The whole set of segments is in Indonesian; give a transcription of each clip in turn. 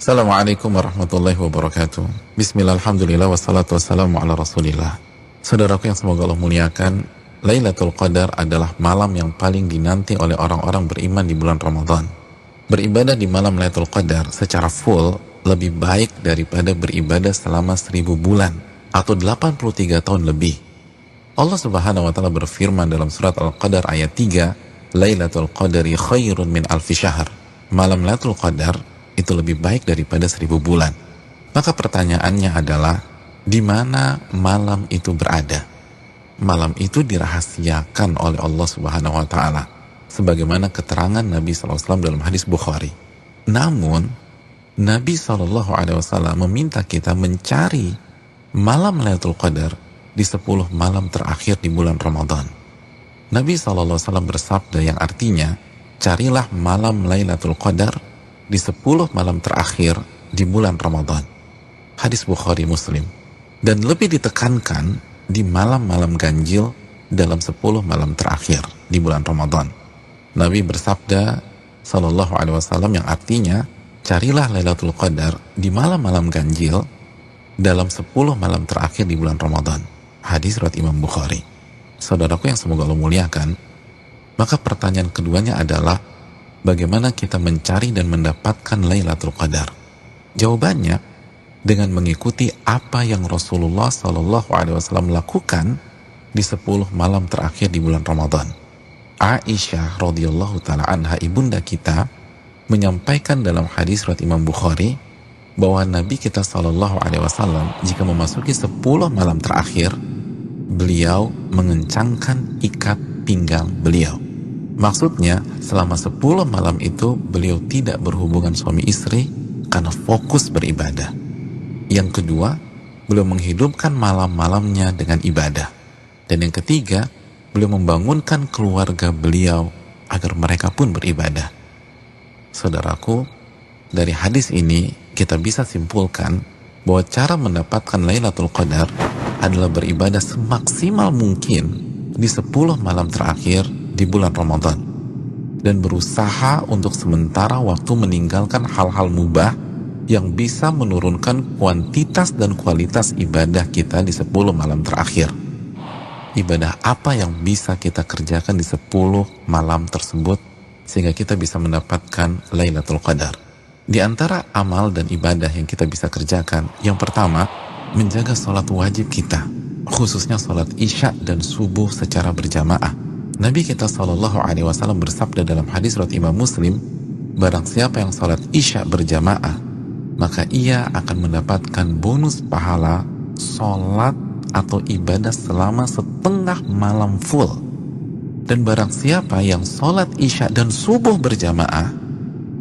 Assalamualaikum warahmatullahi wabarakatuh. Bismillah, alhamdulillah, wassalatu wassalamu ala rasulillah. Saudaraku yang semoga Allah muliakan, Lailatul Qadar adalah malam yang paling dinanti oleh orang-orang beriman di bulan Ramadan. Beribadah di malam Lailatul Qadar secara full lebih baik daripada beribadah selama 1000 bulan atau 83 tahun lebih. Allah Subhanahu wa taala berfirman dalam surat Al-Qadar ayat 3, Lailatul Qadari khairun min alfi syahr. Malam Lailatul Qadar itu lebih baik daripada 1000 bulan. Maka pertanyaannya adalah, di mana malam itu berada? Malam itu dirahasiakan oleh Allah Subhanahu wa taala sebagaimana keterangan Nabi SAW dalam hadis Bukhari. Namun Nabi SAW meminta kita mencari malam Lailatul Qadar di 10 malam terakhir di bulan Ramadan. Nabi SAW bersabda yang artinya, carilah malam Lailatul Qadar di 10 malam terakhir di bulan Ramadan. Hadis Bukhari Muslim. Dan lebih ditekankan di malam-malam ganjil dalam 10 malam terakhir di bulan Ramadan. Nabi bersabda sallallahu alaihi wasallam yang artinya, carilah Lailatul Qadar di malam-malam ganjil dalam 10 malam terakhir di bulan Ramadan. Hadis riwayat Imam Bukhari. Saudaraku yang semoga Allah muliakan, maka pertanyaan keduanya adalah, bagaimana kita mencari dan mendapatkan Lailatul Qadar? Jawabannya dengan mengikuti apa yang Rasulullah SAW lakukan di 10 malam terakhir di bulan Ramadan. Aisyah radhiyallahu taala anha, ibunda kita, menyampaikan dalam hadis riwayat Imam Bukhari bahwa Nabi kita SAW jika memasuki 10 malam terakhir, beliau mengencangkan ikat pinggang beliau. Maksudnya, selama 10 malam itu beliau tidak berhubungan suami istri karena fokus beribadah. Yang kedua, beliau menghidupkan malam-malamnya dengan ibadah. Dan yang ketiga, beliau membangunkan keluarga beliau agar mereka pun beribadah. Saudaraku, dari hadis ini kita bisa simpulkan bahwa cara mendapatkan Lailatul Qadar adalah beribadah semaksimal mungkin di 10 malam terakhir di bulan Ramadan, dan berusaha untuk sementara waktu meninggalkan hal-hal mubah yang bisa menurunkan kuantitas dan kualitas ibadah kita di 10 malam terakhir. Ibadah apa yang bisa kita kerjakan di 10 malam tersebut sehingga kita bisa mendapatkan Lailatul Qadar? Di antara amal dan ibadah yang kita bisa kerjakan, yang pertama, menjaga sholat wajib kita, khususnya sholat isya dan subuh secara berjamaah. Nabi kita SAW bersabda dalam hadis riwayat Imam Muslim, barang siapa yang sholat isya berjamaah, maka ia akan mendapatkan bonus pahala sholat atau ibadah selama setengah malam full. Dan barang siapa yang sholat isya dan subuh berjamaah,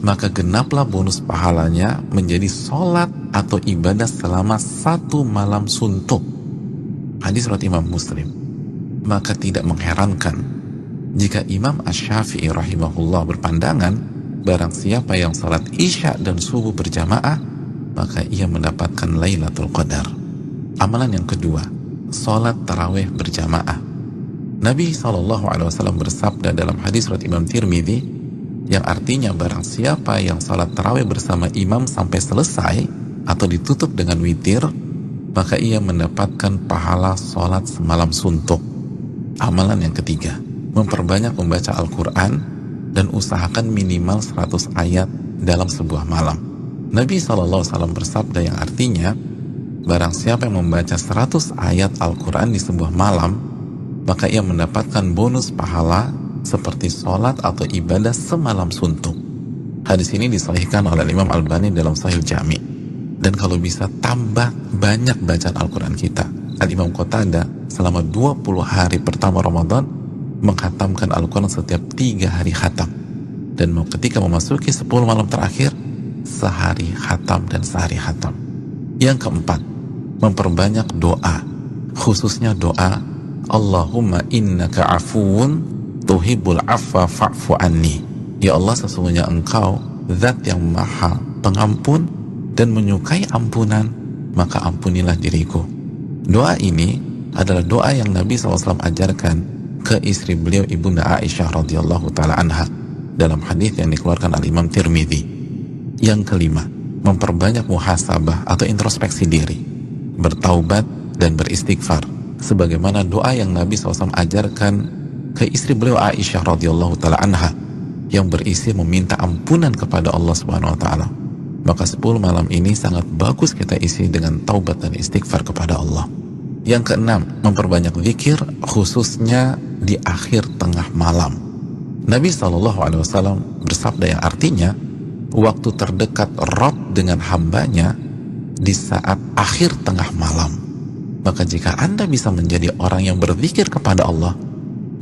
maka genaplah bonus pahalanya menjadi sholat atau ibadah selama 1 malam suntuk. Hadis riwayat Imam Muslim. Maka tidak mengherankan jika Imam Asy-Syafi'i rahimahullah berpandangan, barang siapa yang salat isya dan subuh berjamaah, maka ia mendapatkan Lailatul Qadar. Amalan yang kedua, salat tarawih berjamaah. Nabi SAW bersabda dalam hadis riwayat Imam Tirmidzi, yang artinya barang siapa yang salat tarawih bersama imam sampai selesai atau ditutup dengan witir, maka ia mendapatkan pahala salat semalam suntuk. Amalan yang ketiga, memperbanyak membaca Al-Quran dan usahakan minimal 100 ayat dalam sebuah malam. Nabi SAW bersabda yang artinya, barang siapa yang membaca 100 ayat Al-Quran di sebuah malam, maka ia mendapatkan bonus pahala seperti sholat atau ibadah semalam suntuk. Hadis ini disahihkan oleh Imam Albani dalam Sahih Jami. Dan kalau bisa tambah banyak bacaan Al-Quran kita. Al-Imam Qatadah selama 20 hari pertama Ramadan menghatamkan Al-Quran setiap 3 hari khatam, dan ketika memasuki 10 malam terakhir, sehari khatam dan sehari khatam. Yang keempat, memperbanyak doa, khususnya doa Allahumma innaka afuun tuhibbul afwa fa'fu anni. Ya Allah, sesungguhnya Engkau zat yang maha pengampun dan menyukai ampunan, maka ampunilah diriku. Doa ini adalah doa yang Nabi SAW ajarkan ke istri beliau, ibunda Aisyah radhiyallahu taala anha, dalam hadis yang dikeluarkan oleh Imam Tirmidzi. Yang kelima, memperbanyak muhasabah atau introspeksi diri, bertaubat dan beristighfar, sebagaimana doa yang Nabi SAW ajarkan ke istri beliau Aisyah radhiyallahu taala anha yang berisi meminta ampunan kepada Allah Subhanahu wa taala. Maka 10 malam ini sangat bagus kita isi dengan taubat dan istighfar kepada Allah. Yang keenam, memperbanyak zikir khususnya di akhir tengah malam. Nabi SAW bersabda yang artinya waktu terdekat Rabb dengan hambanya di saat akhir tengah malam. Maka jika Anda bisa menjadi orang yang berzikir kepada Allah,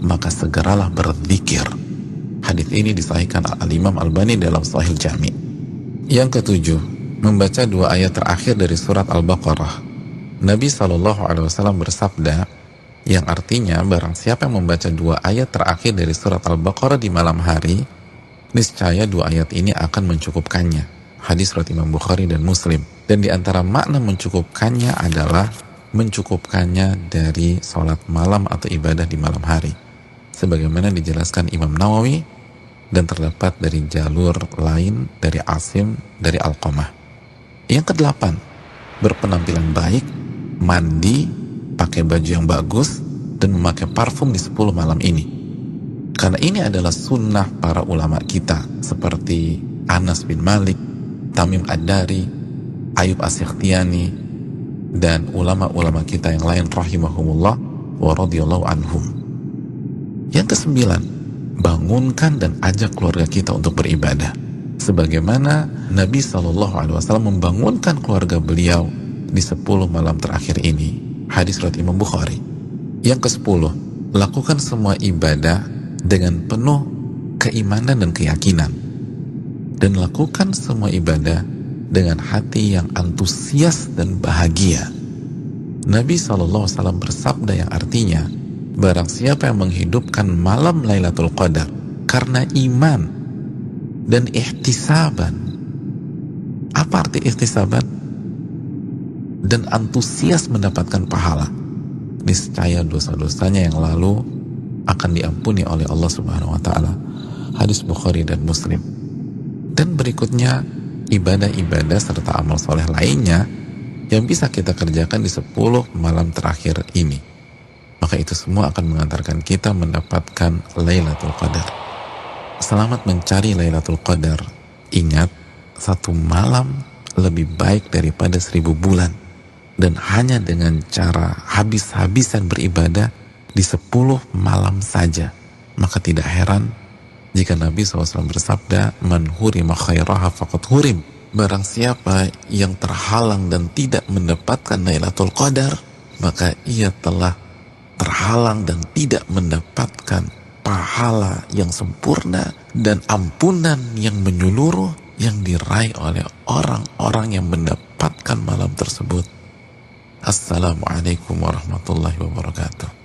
maka segeralah berzikir. Hadis ini disahihkan Al-Imam Albani dalam Sahih Jami'. Yang ketujuh, membaca 2 ayat terakhir dari surat Al-Baqarah. Nabi SAW bersabda yang artinya barang siapa yang membaca 2 ayat terakhir dari surat Al-Baqarah di malam hari, niscaya 2 ayat ini akan mencukupkannya. Hadis riwayat Imam Bukhari dan Muslim. Dan di antara makna mencukupkannya adalah mencukupkannya dari sholat malam atau ibadah di malam hari, sebagaimana dijelaskan Imam Nawawi, dan terdapat dari jalur lain dari Asim dari Alqamah. Yang kedelapan, berpenampilan baik, mandi, pakai baju yang bagus, dan memakai parfum di 10 malam ini. Karena ini adalah sunnah para ulama kita seperti Anas bin Malik, Tamim Ad-Dari, Ayub As-Sikhtiyani, dan ulama-ulama kita yang lain rahimahumullah wa radhiyallahu anhum. Yang kesembilan, bangunkan dan ajak keluarga kita untuk beribadah, sebagaimana Nabi SAW membangunkan keluarga beliau di 10 malam terakhir ini. Hadis riwayat Imam Bukhari. Yang ke-10, lakukan semua ibadah dengan penuh keimanan dan keyakinan, dan lakukan semua ibadah dengan hati yang antusias dan bahagia. Nabi SAW bersabda yang artinya, barang siapa yang menghidupkan malam Lailatul Qadar karena iman dan ihtisaban. Apa arti ihtisaban? Dan antusias mendapatkan pahala, niscaya dosa-dosanya yang lalu akan diampuni oleh Allah Subhanahu wa taala. Hadis Bukhari dan Muslim. Dan berikutnya, ibadah-ibadah serta amal soleh lainnya yang bisa kita kerjakan di 10 malam terakhir ini. Maka itu semua akan mengantarkan kita mendapatkan Lailatul Qadar. Selamat mencari Lailatul Qadar. Ingat, 1 malam lebih baik daripada 1000 bulan. Dan hanya dengan cara habis-habisan beribadah di 10 malam saja. Maka tidak heran jika Nabi SAW bersabda, man hurima khairaha faqad hurim. Barang siapa yang terhalang dan tidak mendapatkan Lailatul Qadar, maka ia telah terhalang dan tidak mendapatkan pahala yang sempurna dan ampunan yang menyeluruh yang diraih oleh orang-orang yang mendapatkan malam tersebut. Assalamualaikum warahmatullahi wabarakatuh.